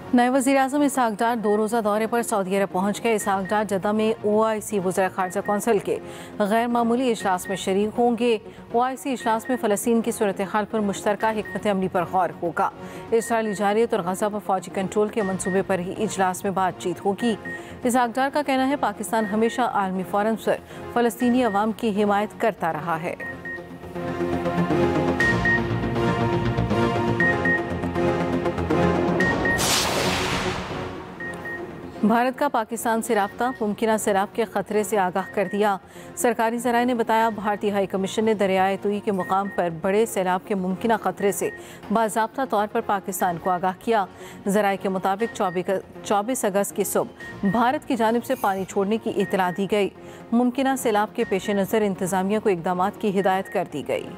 नए वज़ीर-ए-आज़म इसहाक डार 2 रोज़ा दौरे पर सऊदी अरब पहुँच गए। इसहाक डार जद्दा में OIC वज़ीर ख़ारजा कौंसिल के गैर मामूली इजलास में शरीक होंगे। OIC इजलास में फ़लस्तीन की सूरत हाल पर मुश्तरका हिकमत अमली पर गौर होगा। इसराइली जारियत और गज़ा पर फ़ौजी कंट्रोल के मनसूबे पर ही इजलास में बातचीत होगी। इसहाक डार का कहना है पाकिस्तान हमेशा आलमी फ़ोरम पर फ़लस्तीनी अवाम की हिमायत करता रहा है। भारत का पाकिस्तान से राब्ता मुमकिन सैलाब के खतरे से आगाह कर दिया। सरकारी ज़राए ने बताया भारतीय हाई कमीशन ने दरियाए तुई के मुकाम पर बड़े सैलाब के मुमकिन खतरे से बाज़ाब्ता तौर पर पाकिस्तान को आगाह किया। ज़राए के मुताबिक 24 अगस्त की सुबह भारत की जानिब से पानी छोड़ने की इतला दी गई। मुमकिन सैलाब के पेश नज़र इंतज़ामिया को इक़दामात की हिदायत कर दी गई।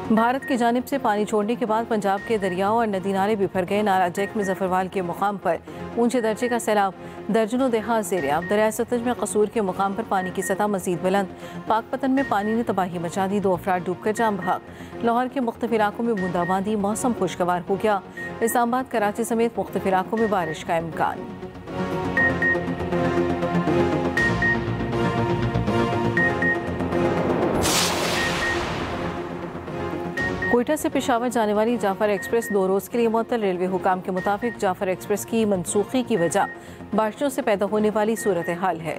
भारत की जानिब से पानी छोड़ने के बाद पंजाब के दरियाओं और नदी नाले बिफर गए। नाला जैक में जफरवाल के मुकाम पर ऊंचे दर्जे का सैलाब, दर्जनों देहात ज़ेर-ए-आब। दरिया सतलज में कसूर के मुकाम पर पानी की सतह मजीद बुलंद। पाकपतन में पानी ने तबाही मचा दी, 2 अफराद डूबकर जान बहक। लाहौर के मुख्तलिफ इलाकों में बूंदाबांदी, मौसम खुशगवार हो गया। इस्लामाबाद, कराची समेत मुख्तलिफ इलाकों में बारिश का इम्कान। कोयटा से पेशावर जाने वाली जाफर एक्सप्रेस 2 रोज़ के लिए मुअत्तल। रेलवे हुकाम के मुताबिक जाफर एक्सप्रेस की मनसूखी की वजह बारिशों से पैदा होने वाली सूरत हाल है।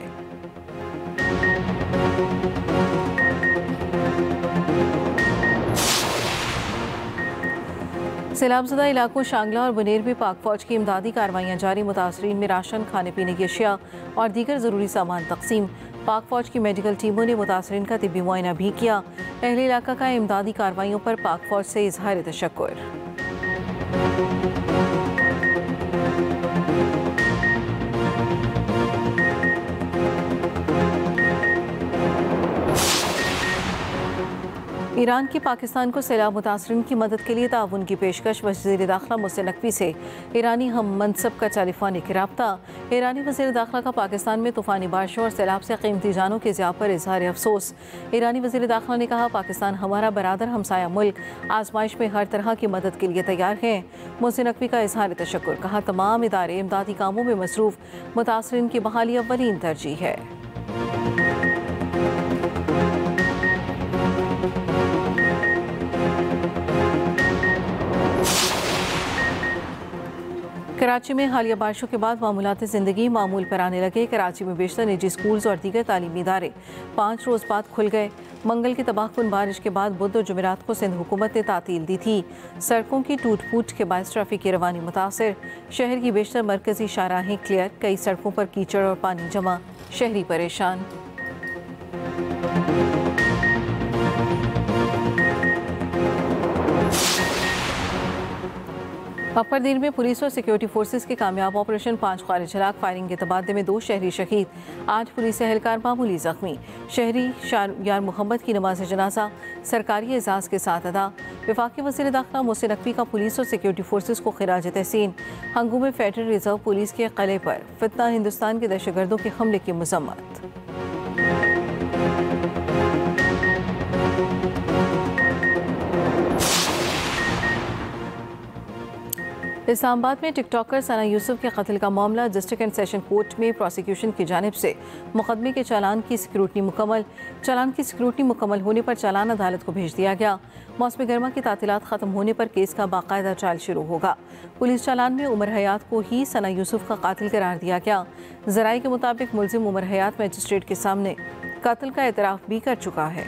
सैलाबज़दा इलाकों शांगला और बुनेर में पाक फौज की इमदादी कार्रवाइयाँ जारी। मुतासरीन में राशन, खाने पीने की अशिया और दीगर ज़रूरी सामान तकसीम। पाक फौज की मेडिकल टीमों ने मुतासरीन का तिब्बी मुआयना भी किया। अहले इलाका का इमदादी कार्रवाइयों पर पाक फौज से इजहार तशक्कुर। ईरान की पाकिस्तान को सैलाब मुतासरीन की मदद के लिए ताउन की पेशकश। वज़ीर दाखिला मोहसिन नकवी से ईरानी हम मनसब का टेलीफोनिक रब्ता। ईरानी वज़ीर दाखिला का पाकिस्तान में तूफ़ानी बारिशों और सैलाब से कीमती जानों के ज़िया पर इजहार अफसोस। ईरानी वज़ीर दाखिला ने कहा पाकिस्तान हमारा बरादर हमसाया मुल्क, आजमाइश में हर तरह की मदद के लिए तैयार है। मोहसिन नकवी का इजहार तशक्कुर। कहा तमाम इदारे इमदादी कामों में मसरूफ़, मुतासरीन की बहाली अव्वलीन तरजीह है। कराची में हालिया बारिशों के बाद मामूलात ज़िंदगी मामूल पर आने लगे। कराची में बेशतर निजी स्कूल्स और दीगर तालीमी इदारे 5 रोज़ बाद खुल गए। मंगल की तबाहकुन बारिश के बाद बुध और जुमेरात को सिंध हुकूमत ने तातील दी थी। सड़कों की टूट फूट के बायस ट्रैफिक की रवानी मुतासर। शहर की बेशतर मरकजी शाहराहें क्लियर, कई सड़कों पर कीचड़ और पानी जमा, शहरी परेशान। अपर दीन में पुलिस और सिक्योरिटी फोर्सेस के कामयाब ऑपरेशन 5 खारिज हलाक। फायरिंग के तबादले में 2 शहरी शहीद, 8 पुलिस एहलकार मामूली जख्मी। शहरी यार मोहम्मद की नमाज जनाजा सरकारी एजाज़ के साथ अदा। वफाकी वज़ीर दाखिला मोहसिन नकवी का पुलिस और सिक्योरिटी फोर्सेस को खिराज तहसीन। हंगू में फेडरल रिजर्व पुलिस के किले पर फितना हिंदुस्तान के दहशतगर्दों के हमले की मजम्मत। इस्लामाबाद में टिकटॉकर सना यूसुफ के कत्ल का मामला। डिस्ट्रिक्ट एंड सेशन कोर्ट में प्रोसिक्यूशन की जानिब से मुकदमे के चालान की स्क्रूटनी मुकम्मल होने पर चालान अदालत को भेज दिया गया। मौसम गर्मा की तातीलात ख़त्म होने पर केस का बाकायदा ट्रायल शुरू होगा। पुलिस चालान में उमर हयात को ही सना यूसुफ का कातिल करार दिया गया। ज़राए के मुताबिक मुलजिम उमर हयात मजिस्ट्रेट के सामने कत्ल का एतराफ़ भी कर चुका है।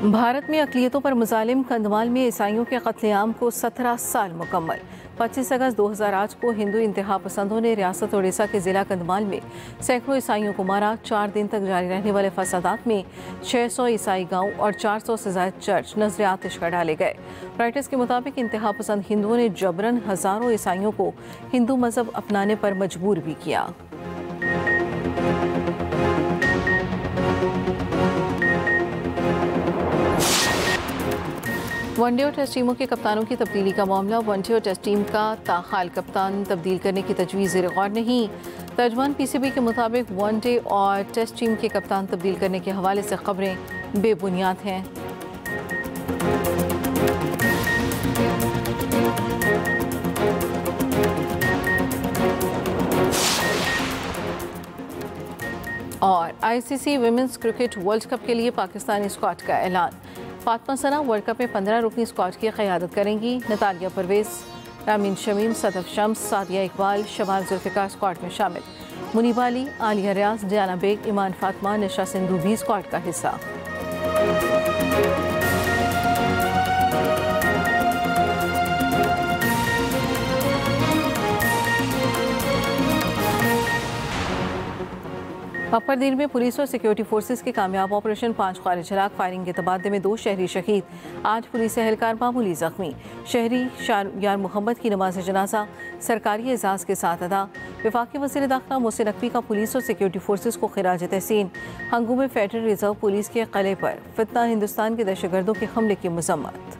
भारत में अक़लियतों पर मुज़ालिम। कंधमाल में ईसाइयों के क़त्ल-ए-आम को 17 साल मुकम्मल। 25 अगस्त 2008 को हिंदू इंतहा पसंदों ने रियासत ओडिशा के ज़िला कंधमाल में सैकड़ों ईसाइयों को मारा। 4 दिन तक जारी रहने वाले फसादात में 600 ईसाई गांव और 400 से ज़ायद चर्च नज़र आतिश कर डाले गए। राइटर्स के मुताबिक इंतहा पसंद हिंदुओं ने जबरन हज़ारों ईसाइयों को हिंदू मज़हब अपनाने पर मजबूर भी किया। वनडे और टेस्ट टीमों के कप्तानों की तब्दीली का मामला। वनडे और टेस्ट टीम का ताहाल कप्तान तब्दील करने की तजवीज़ ज़ेर गौर नहीं। तर्जमान पीसीबी के मुताबिक वनडे और टेस्ट टीम के कप्तान तब्दील करने के हवाले से खबरें बेबुनियाद हैं। और ICC women's cricket world cup के लिए पाकिस्तानी स्क्वाड का ऐलान। फातिमा सना वर्ल्ड कप में 15 रुकनी स्क्वाड की क़यादत करेंगी। नतालिया परवेज़, रामीन शमीम, सदफ शम्स, सादिया इकबाल, शबाब जुल्फ़िकार स्क्वाड में शामिल। मुनीबा अली, आलिया रियाज, डियाना बेग, ईमान फातिमा, निशा सिंधु भी स्क्वाड का हिस्सा। पपरदीर में पुलिस और सिक्योरिटी फोर्सेस के कामयाब ऑपरेशन 5 खारिज हलाक। फायरिंग के तबादले में 2 शहरी शहीद। 8 पुलिस एहलकार मामूली जख्मी। शहरी यार मोहम्मद की नमाज जनाजा सरकारी एजाज़ के साथ अदा। वफाकी वज़ीर दाखिला मोहसिन नकवी का पुलिस और सिक्योरिटी फोर्सेस को खिराज तहसीन। हंगू में फेडरल रिजर्व पुलिस के किले पर फितना हिंदुस्तान के दहशतगर्दों के हमले की मजम्मत।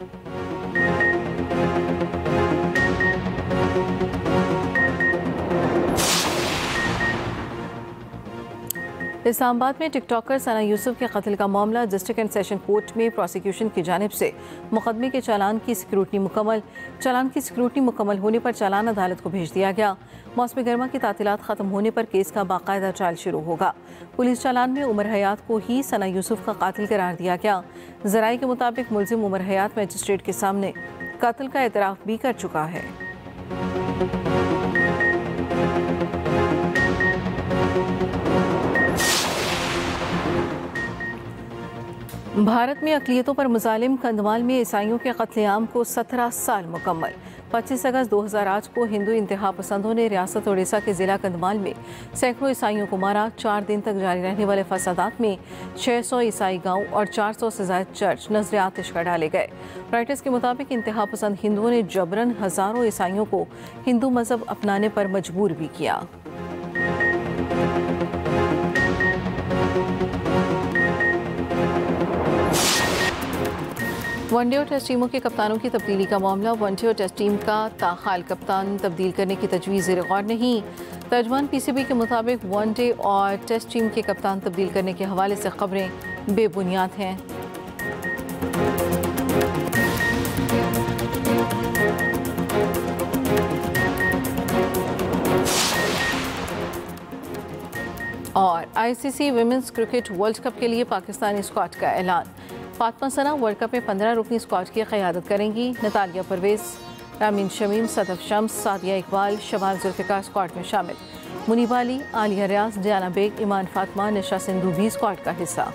इस्लामाबाद में टिकटॉकर सना यूसुफ के कत्ल का मामला। डिस्ट्रिक्ट एंड सेशन कोर्ट में प्रोसिक्यूशन की जानिब से मुकदमे के चालान की स्क्रूटनी मुकम्मल होने पर चालान अदालत को भेज दिया गया। मौसम गर्मा की तातीलात ख़त्म होने पर केस का बाकायदा ट्रायल शुरू होगा। पुलिस चालान में उमर हयात को ही सना यूसुफ का कातिल करार दिया गया। ज़राए के मुताबिक मुलजिम उमर हयात मजिस्ट्रेट के सामने कत्ल का एतराफ़ भी कर चुका है। भारत में अक़लियतों पर मुज़ालिम। कंधमाल में ईसाइयों के कत्लेआम को 17 साल मुकम्मल। 25 अगस्त 2008 को हिंदू इंतहा पसंदों ने रियासत ओडिशा के ज़िला कंधमाल में सैकड़ों ईसाइयों को मारा। 4 दिन तक जारी रहने वाले फसादात में 600 ईसाई गांव और 400 से ज़ायद चर्च नज़र आतिश कर डाले गए। राइटर्स के मुताबिक इंतहा पसंद हिंदुओं ने जबरन हज़ारों ईसाइयों को हिंदू मज़हब अपनाने पर मजबूर भी किया। वनडे और टेस्ट टीमों के कप्तानों की तब्दीली का मामला। वनडे और टेस्ट टीम का ताहाल कप्तान तब्दील करने की तजवीज़ ज़ेर गौर नहीं। तर्जमान पीसीबी के मुताबिक वनडे और टेस्ट टीम के कप्तान तब्दील करने के हवाले से खबरें बेबुनियाद हैं। और ICC women's cricket world cup के लिए पाकिस्तानी स्क्वाड का ऐलान। फातिमा सना वर्ल्ड कप में 15 रुकनी स्क्वाड की क़यादत करेंगी। नतालिया परवेज़, रामीन शमीम, सदफ शम्स, सादिया इकबाल, शबाब जुल्फ़िकार स्क्वाड में शामिल। मुनीबा अली, आलिया रियाज, डियाना बेग, ईमान फातिमा, निशा सिंधु भी स्क्वाड का हिस्सा।